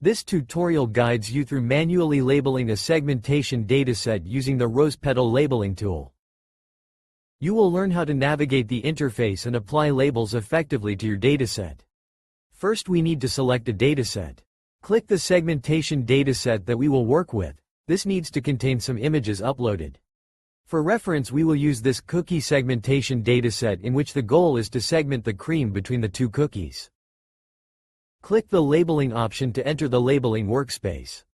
This tutorial guides you through manually labeling a segmentation dataset using the Rosepetal labeling tool. You will learn how to navigate the interface and apply labels effectively to your dataset. First, we need to select a dataset. Click the segmentation dataset that we will work with. This needs to contain some images uploaded. For reference, we will use this cookie segmentation dataset in which the goal is to segment the cream between the two cookies. Click the labeling option to enter the labeling workspace.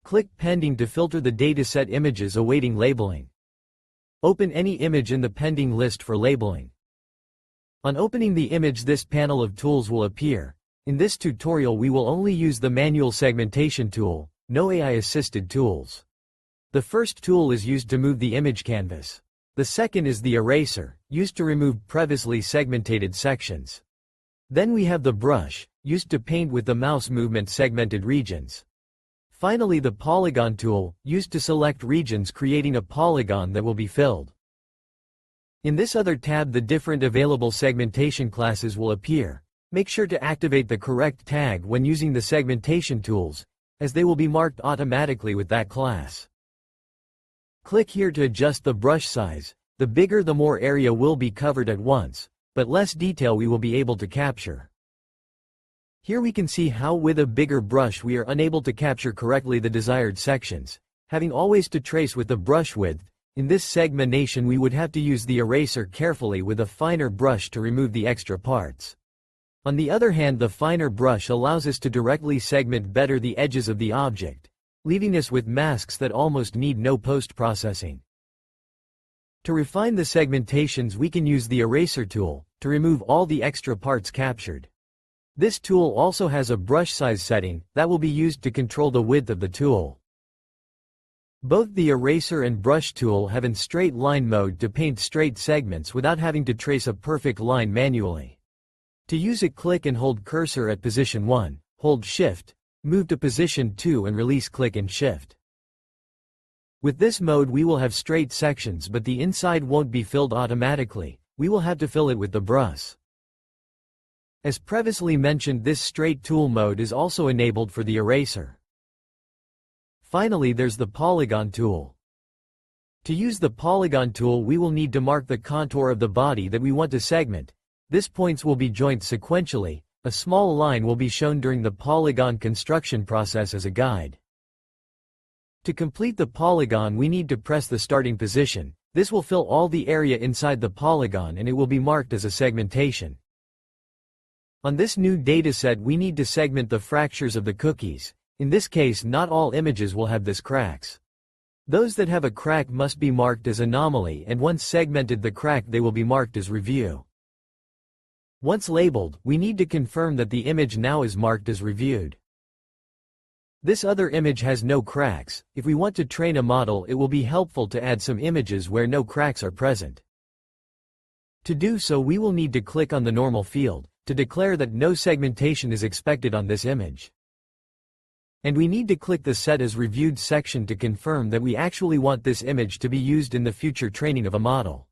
Click Pending to filter the dataset images awaiting labeling. Open any image in the pending list for labeling. On opening the image, this panel of tools will appear. In this tutorial we will only use the manual segmentation tool, no AI-assisted tools. The first tool is used to move the image canvas. The second is the eraser, used to remove previously segmented sections. Then we have the brush, used to paint with the mouse movement segmented regions. Finally, the polygon tool, used to select regions creating a polygon that will be filled. In this other tab, the different available segmentation classes will appear. Make sure to activate the correct tag when using the segmentation tools, as they will be marked automatically with that class. Click here to adjust the brush size. The bigger, the more area will be covered at once, but less detail we will be able to capture. Here we can see how with a bigger brush we are unable to capture correctly the desired sections, having always to trace with the brush width. In this segmentation we would have to use the eraser carefully with a finer brush to remove the extra parts. On the other hand, the finer brush allows us to directly segment better the edges of the object, leaving us with masks that almost need no post-processing. To refine the segmentations we can use the eraser tool, to remove all the extra parts captured. This tool also has a brush size setting, that will be used to control the width of the tool. Both the eraser and brush tool have in straight line mode to paint straight segments without having to trace a perfect line manually. To use it, click and hold cursor at position 1, hold Shift, move to position 2 and release click and Shift. With this mode we will have straight sections, but the inside won't be filled automatically, we will have to fill it with the brush. As previously mentioned, this straight tool mode is also enabled for the eraser. Finally, there's the polygon tool. To use the polygon tool we will need to mark the contour of the body that we want to segment. These points will be joined sequentially. A small line will be shown during the polygon construction process as a guide. To complete the polygon we need to press the starting position. This will fill all the area inside the polygon and it will be marked as a segmentation. On this new dataset we need to segment the fractures of the cookies. In this case not all images will have this cracks. Those that have a crack must be marked as anomaly, and once segmented the crack they will be marked as review. Once labeled, we need to confirm that the image now is marked as reviewed. This other image has no cracks. If we want to train a model it will be helpful to add some images where no cracks are present. To do so we will need to click on the normal field, to declare that no segmentation is expected on this image. And we need to click the Set as Reviewed section to confirm that we actually want this image to be used in the future training of a model.